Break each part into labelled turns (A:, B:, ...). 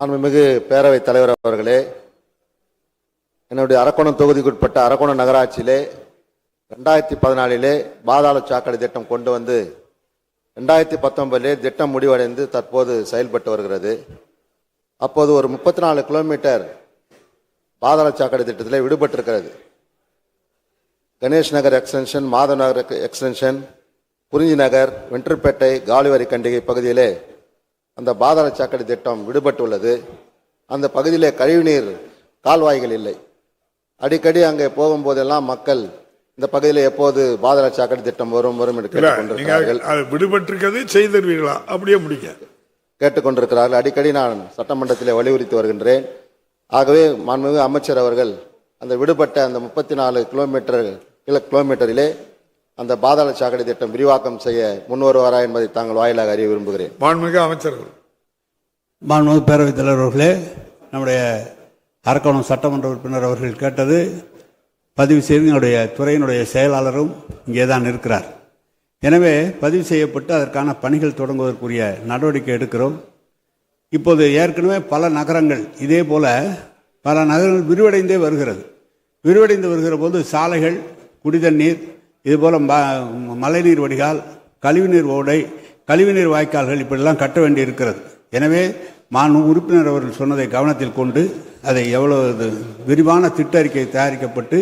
A: மாண்புமிகு பேரவைத் தலைவர் அவர்களே, என்னுடைய அரக்கோணம் தொகுதிக்குட்பட்ட அரக்கோணம் நகராட்சியிலே 2014 பாதாள சாக்கடை திட்டம் கொண்டு வந்து 2019 திட்டம் முடிவடைந்து தற்போது செயல்பட்டு வருகிறது. அப்போது ஒரு 34 கிலோமீட்டர் பாதாள சாக்கடை திட்டத்திலே விடுபட்டிருக்கிறது. கணேஷ் நகர் எக்ஸ்டென்ஷன், மாதவ நகர் எக்ஸ்டென்ஷன், குறிஞ்சி நகர், வென்றப்பேட்டை, காலிவரி கண்டிகை பகுதியிலே அந்த பாதாள சாக்கடை திட்டம் விடுபட்டுள்ளது. அந்த பகுதியிலே கழிவுநீர் கால்வாய்கள் இல்லை. அடிக்கடி அங்கே போகும்போதெல்லாம் மக்கள் இந்த பகுதியில் எப்போது பாதாள சாக்கடை திட்டம் வரும் என்று கேட்டுக்கொண்டிருக்கிறார்கள்.
B: விடுபட்டிருக்கிறது செய்தீர்களா? அப்படியே முடிக்க
A: கேட்டுக்கொண்டிருக்கிறார்கள். அடிக்கடி நான் சட்டமன்றத்தில் வலியுறுத்தி வருகின்றேன். ஆகவே மாண்புமிகு அமைச்சர் அவர்கள் அந்த விடுபட்ட அந்த 34 கிலோமீட்டரிலே அந்த பாதாள சாக்கடை திட்டம் விரிவாக்கம் செய்ய முன்வருவாரா என்பதை தாங்கள் வாயிலாக அறிய விரும்புகிறேன்.
B: மாண்புமிகு அமைச்சர்கள்.
C: மாண்புமிகு பேரவைத் தலைவர் அவர்களே, நம்முடைய அரக்கோணம் சட்டமன்ற உறுப்பினர் அவர்கள் கேட்டது பதிவு செய்து என்னுடைய துறையினுடைய செயலாளரும் இங்கே தான் இருக்கிறார். எனவே பதிவு செய்யப்பட்டு அதற்கான பணிகள் தொடங்குவதற்குரிய நடவடிக்கை எடுக்கிறோம். இப்போது ஏற்கனவே பல நகரங்கள் இதே போல பல நகரங்கள் விரிவடைந்து வருகிற போது சாலைகள், குடிதண்ணீர், இதுபோல் மழைநீர் வடிகால், கழிவுநீர் ஓடை, கழிவுநீர் வாய்க்கால்கள் இப்படிலாம் கட்ட வேண்டி இருக்கிறது. எனவே உறுப்பினர் அவர்கள் சொன்னதை கவனத்தில் கொண்டு அதை எவ்வளவு விரிவான திட்ட அறிக்கை தயாரிக்கப்பட்டு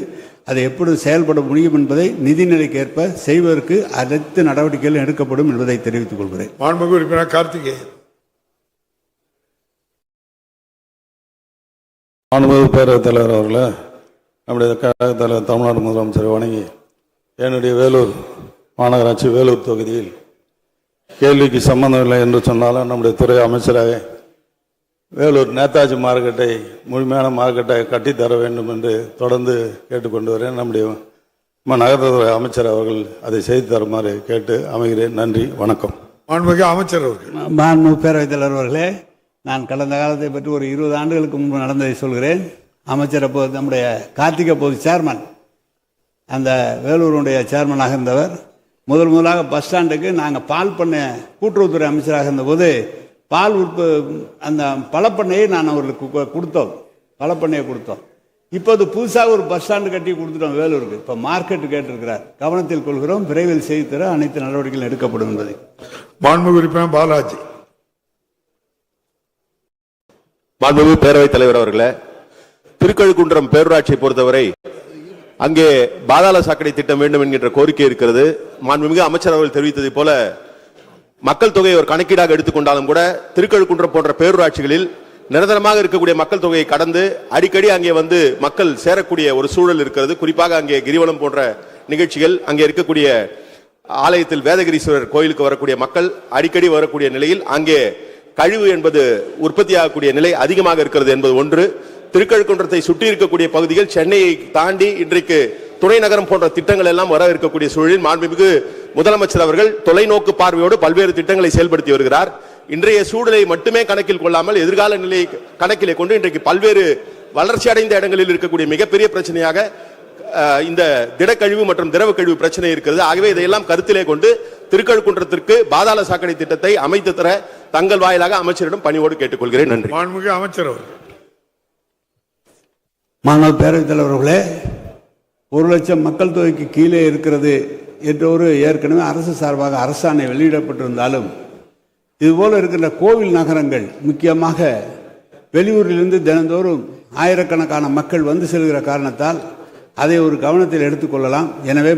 C: அதை எப்படி செயல்பட முடியும் என்பதை நிதிநிலைக்கு ஏற்ப செய்வதற்கு அனைத்து நடவடிக்கைகள் எடுக்கப்படும் என்பதை தெரிவித்துக் கொள்கிறேன்.
B: மாண்புமிகு உறுப்பினர் கார்த்திகேயன்.
D: மாண்புமிகு பேரவைத் தலைவர் அவர்களே, நம்முடைய கழகத் தலைவர் தமிழ்நாடு முதலமைச்சரை வணங்கி என்னுடைய வேலூர் மாநகராட்சி வேலூர் தொகுதியில் கேள்விக்கு சம்பந்தமில்லை என்று சொன்னாலும் நம்முடைய துறை அமைச்சராக வேலூர் நேதாஜி மார்க்கெட்டை முழுமையான மார்க்கெட்டை கட்டித்தர வேண்டும் என்று தொடர்ந்து கேட்டுக்கொண்டு வரேன். நம்முடைய நகரத்துறை அமைச்சர் அவர்கள் அதை செய்து தருமாறு கேட்டு அமைகிறேன். நன்றி, வணக்கம்.
B: மாண்புமிகு அமைச்சர் அவர்கள்.
C: மாண்புமிகு பேரவைத் தலைவர் அவர்களே, நான் கடந்த காலத்தை பற்றி ஒரு 20 ஆண்டுகளுக்கு முன்பு நடந்ததை சொல்கிறேன். அமைச்சர் அப்போது நம்முடைய கார்த்திகை போது சேர்மன், அந்த வேலூருடைய சேர்மனாக இருந்தவர். முதலாக பஸ் ஸ்டாண்டுக்கு நாங்கள் பால் பண்ண கூட்டுறவுத்துறை அமைச்சராக இருந்தபோது பால் அந்த பழப்பண்ணையை நான் அவர்களுக்கு கொடுத்தோம். இப்போது புதுசாக ஒரு பஸ் ஸ்டாண்டு கட்டி கொடுத்துட்டோம் வேலூருக்கு. இப்போ மார்க்கெட்டு கேட்டிருக்கிறார். கவனத்தில் கொள்கிறோம். விரைவில் செய்து தர அனைத்து நடவடிக்கைகள் எடுக்கப்படும் என்பதை.
B: மாண்புமிகு உறுப்பினர் பாலாஜி.
E: மாண்புமிகு பேரவைத் தலைவர் அவர்களே, திருக்கழுக்குன்றம் பேரூராட்சியை பொறுத்தவரை அங்கே பாதாள சாக்கடை திட்டம் வேண்டும் என்கின்ற கோரிக்கை இருக்கிறது. மாண்புமிகு அமைச்சர் அவர்கள் தெரிவித்ததை போல மக்கள் தொகையை ஒரு கணக்கீடாக எடுத்துக்கொண்டாலும் கூட திருக்கழுக்குன்றம் போன்ற பேரூராட்சிகளில் நிரந்தரமாக இருக்கக்கூடிய மக்கள் தொகையை கடந்து அடிக்கடி அங்கே வந்து மக்கள் சேரக்கூடிய ஒரு சூழல் இருக்கிறது. குறிப்பாக அங்கே கிரிவலம் போன்ற நிகழ்ச்சிகள், அங்கே இருக்கக்கூடிய ஆலயத்தில் வேதகிரீஸ்வரர் கோயிலுக்கு வரக்கூடிய மக்கள் அடிக்கடி வரக்கூடிய நிலையில் அங்கே கழிவு என்பது உற்பத்தியாகக்கூடிய நிலை அதிகமாக இருக்கிறது என்பது ஒன்று. திருக்கழுக்குன்றத்தை சுற்றி இருக்கக்கூடிய பகுதிகள் சென்னையை தாண்டி இன்றைக்கு துணை நகரம் போன்ற திட்டங்கள் எல்லாம் வர இருக்கக்கூடிய சூழலில் மாண்புமிகு முதலமைச்சர் அவர்கள் தொலைநோக்கு பார்வையோடு பல்வேறு திட்டங்களை செயல்படுத்தி வருகிறார். இன்றைய சூழலை மட்டுமே கணக்கில் கொள்ளாமல் எதிர்கால நிலையை கணக்கிலே கொண்டு இன்றைக்கு பல்வேறு வளர்ச்சி அடைந்த இடங்களில் இருக்கக்கூடிய மிகப்பெரிய பிரச்சனையாக இந்த திடக்கழிவு மற்றும் திரவ கழிவு பிரச்சனை இருக்கிறது. ஆகவே இதையெல்லாம் கருத்திலே கொண்டு திருக்கழுக்குன்றத்திற்கு பாதாள சாக்கடை திட்டத்தை அமைத்து தர தங்கள் வாயிலாக அமைச்சரிடம் பணியோடு கேட்டுக்கொள்கிறேன். நன்றி.
B: மாண்புமிகு அமைச்சர் அவர்கள்.
C: மாண்புமிகு பேரவைத் தலைவர்களே, 1 லட்சம் மக்கள் தொகைக்கு கீழே இருக்கிறது என்ற ஒரு ஏற்கனவே அரசு சார்பாக அரசாணை வெளியிடப்பட்டிருந்தாலும் இதுபோல இருக்கின்ற கோவில் நகரங்கள், முக்கியமாக வெளியூரிலிருந்து தினந்தோறும் ஆயிரக்கணக்கான மக்கள் வந்து செல்கிற காரணத்தால் அதை ஒரு கவனத்தில் எடுத்துக்கொள்ளலாம். எனவே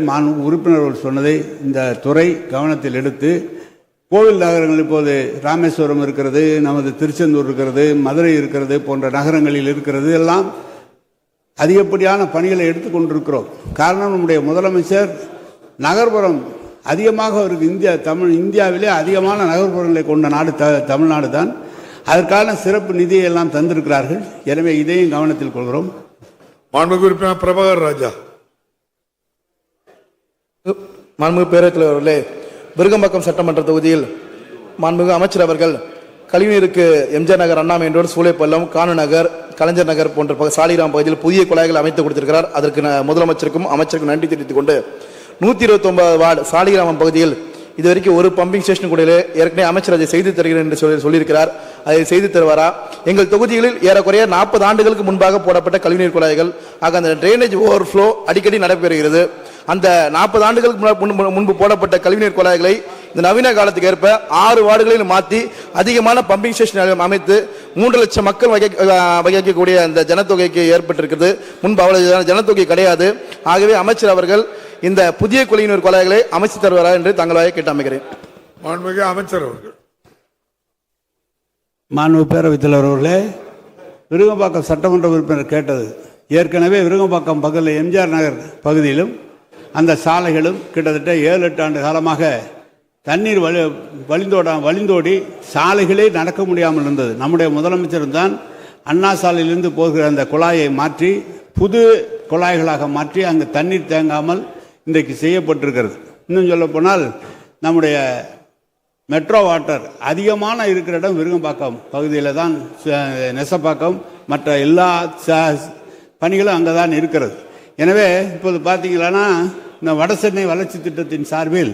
C: உறுப்பினர்கள் சொன்னதை இந்த துறை கவனத்தில் எடுத்து கோவில் நகரங்கள், இப்போது ராமேஸ்வரம் இருக்கிறது, நமது திருச்செந்தூர் இருக்கிறது, மதுரை இருக்கிறது போன்ற நகரங்களில் இருக்கிறது, எல்லாம் அதிகப்படியான பணிகளை எடுத்துக்கொண்டிருக்கிறோம். காரணம், நம்முடைய முதலமைச்சர் நகர்ப்புறம் அதிகமாக அவருக்கு இந்தியாவிலே அதிகமான நகர்ப்புறங்களை கொண்ட நாடு தமிழ்நாடு தான். அதற்கான சிறப்பு நிதியை எல்லாம் தந்திருக்கிறார்கள். எனவே இதையும் கவனத்தில் கொள்கிறோம்.
B: மாண்புமிகு உறுப்பினர் பிரபாகர் ராஜா.
F: மாண்புமிகு பேரவைத் தலைவர்களே, விருகம்பாக்கம் சட்டமன்ற தொகுதியில் மாண்புமிகு அமைச்சர் அவர்கள் கழிவுநீருக்கு எம்ஜிஆர் நகர், அண்ணா மெயின் ரோடு, சூளைப்பள்ளம், கானு நகர், கலைஞர் நகர் போன்ற சாலிகிராம் பகுதியில் புதிய குழாய்கள் அமைத்து கொடுத்திருக்கிறார். அதற்கு முதலமைச்சருக்கும் அமைச்சருக்கும் நன்றி தெரிவித்துக் கொண்டு 129 வார்டு சாலிகிராமம் பகுதியில் இதுவரைக்கும் ஒரு பம்பிங் ஸ்டேஷன் கூட இல்லை. ஏற்கனவே அமைச்சர் அதை செய்து தருகிறேன் என்று சொல்லியிருக்கிறார். அதை செய்து தருவாரா? எங்கள் தொகுதிகளில் ஏறக்குறைய 40 ஆண்டுகளுக்கு முன்பாக போடப்பட்ட கழிவுநீர் குழாய்கள், ஆக அந்த டிரைனேஜ் ஓவர்ஃப்ளோ அடிக்கடி நடைபெறுகிறது. அந்த 40 ஆண்டுகளுக்கு முன்பு போடப்பட்ட கழிவுநீர் குழாய்களை இந்த நவீன காலத்துக்கு ஏற்ப 6 வார்டுகளில் மாற்றி அதிகமான பம்பிங் ஸ்டேஷன் அமைத்து 3 லட்சம் மக்கள் வகிக்கக்கூடிய அந்த ஜனத்தொகைக்கு ஏற்பட்டிருக்கிறது. முன்பு அவ்வளவு ஜனத்தொகை கிடையாது. ஆகவே அமைச்சர் அவர்கள் இந்த புதிய குடிநீர் குழாய்களை அமைச்சு தருவாரா என்று தங்களாக கேட்டு அமைக்கிறேன்.
B: மாண்புமிகு அமைச்சர் அவர்கள்.
C: மாண்பு பேரவைத் தலைவர் அவர்களே, விருகம்பாக்கம் சட்டமன்ற உறுப்பினர் கேட்டது, ஏற்கனவே விருகம்பாக்கம் பகுதியில் எம்ஜிஆர் நகர் பகுதியிலும் அந்த சாலைகளும் கிட்டத்தட்ட 7-8 ஆண்டு காலமாக தண்ணீர் வழிந்தோடி சாலைகளே நடக்க முடியாமல் இருந்தது. நம்முடைய முதலமைச்சர் தான் அண்ணா சாலையிலிருந்து போகிற அந்த குழாயை மாற்றி புது குழாய்களாக மாற்றி அங்கு தண்ணீர் தேங்காமல் இன்றைக்கு செய்யப்பட்டிருக்கிறது. இன்னும் சொல்ல போனால் நம்முடைய மெட்ரோ வாட்டர் அதிகமான இருக்கிற இடம் விருகம்பாக்கம் பகுதியில் தான். நெசப்பாக்கம் மற்ற எல்லா பணிகளும் அங்கே தான் இருக்கிறது. எனவே இப்போது பார்த்தீங்கன்னா இந்த வடசென்னை வளர்ச்சி திட்டத்தின் சார்பில்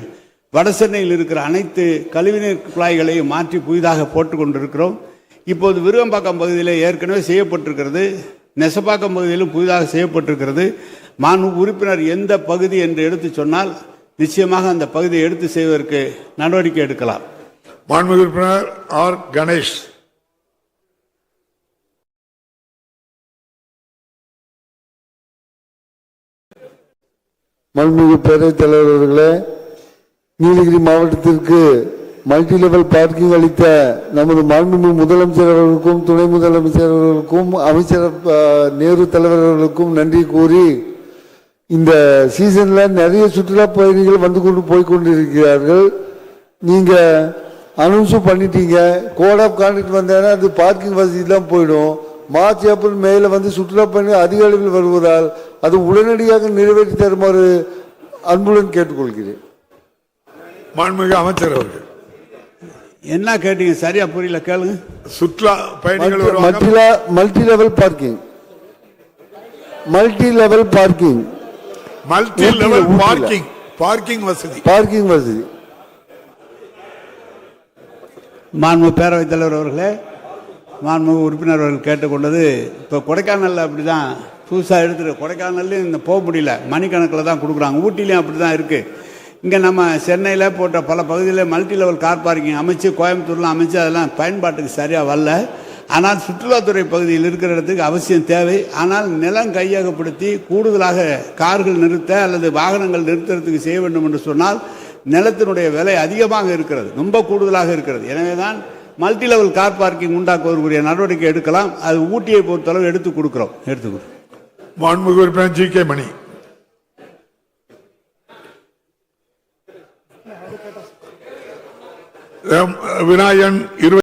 C: வடசென்னையில் இருக்கிற அனைத்து கழிவுநீர் குழாய்களையும் மாற்றி புதிதாக போட்டுக்கொண்டிருக்கிறோம். இப்போது விருகம்பாக்கம் பகுதியில் ஏற்கனவே செய்யப்பட்டிருக்கிறது, நெசப்பாக்கம் பகுதியிலும் புதிதாக செய்யப்பட்டிருக்கிறது. மாண்பு உறுப்பினர் எந்த பகுதி என்று எடுத்து சொன்னால் நிச்சயமாக அந்த பகுதியை எடுத்து செய்வதற்கு நடவடிக்கை எடுக்கலாம்.
B: மாண்பு உறுப்பினர் ஆர் கணேஷ்.
G: மாண்புமிகு பேரவைத் தலைவர் அவர்களே, நீலகிரி மாவட்டத்திற்கு மல்டி லெவல் பார்க்கிங் அளித்த நமது மாண்புமிகு முதலமைச்சர் அவர்களுக்கும் துணை முதலமைச்சர் அவர்களுக்கும் அமைச்சர் நேரு தலைவர் அவர்களுக்கும் நன்றி கூறி, இந்த சீசன்ல நிறைய சுற்றுலா பயணிகள் வந்து கொண்டு போய்கொண்டிருக்கிறார்கள். நீங்க அனௌன்ஸும் பண்ணிட்டீங்க, கோட் ஆஃப் கான்டக்ட் வந்தேன்னா அது பார்க்கிங் வசதி தான் போயிடும். மார்ச் ஏப்ரல் மேல வந்து சுற்றுலா பயணிகள் அதிக அளவில் வருவதால் அது உடனடியாக நிறைவேற்றி தருமாறு அன்புடன் கேட்டுக்கொள்கிறேன்.
B: மாண்புமிகு அமைச்சர் அவர்கள்.
C: என்ன கேட்டீங்க? சரியா புரியல, கேளுங்க.
B: சுற்றுலா பயணிகள்
G: மல்டி லெவல் பார்க்கிங் வசதி.
C: மாண்பு பேரவைத் தலைவர் அவர்களே, மாண்பு உறுப்பினர் அவர்கள் கேட்டுக்கொண்டது, இப்போ கொடைக்கானலில் அப்படி தான் புதுசாக எடுத்துகிட்டு, கொடைக்கானல்லையும் இந்த போக முடியல, மணிக்கணக்கில் தான் கொடுக்குறாங்க. ஊட்டிலையும் அப்படி தான் இருக்குது. இங்கே நம்ம சென்னையில் போட்ட பல பகுதியில் மல்டி லெவல் கார் பார்க்கிங் அமைச்சு, கோயம்புத்தூர்லாம் அமைச்சு, அதெல்லாம் பயன்பாட்டுக்கு சரியாக வரல. ஆனால் சுற்றுலாத்துறை பகுதியில் இருக்கிற இடத்துக்கு அவசியம் தேவை. ஆனால் நிலம் கையகப்படுத்தி கூடுதலாக கார்கள் நிறுத்த அல்லது வாகனங்கள் நிறுத்துறதுக்கு செய்ய வேண்டும் என்று சொன்னால் நிலத்தினுடைய விலை அதிகமாக இருக்கிறது, ரொம்ப கூடுதலாக இருக்கிறது. எனவே தான் மல்டி லெவல் கார் பார்க்கிங் உண்டாக்குவதற்குரிய நடவடிக்கை எடுக்கலாம். அது ஊட்டியை பொறுத்தளவு எடுத்து கொடுக்கிறோம்.
B: மாண்புமிகு உறுப்பினர் ஜி கே மணி. விநாயகன்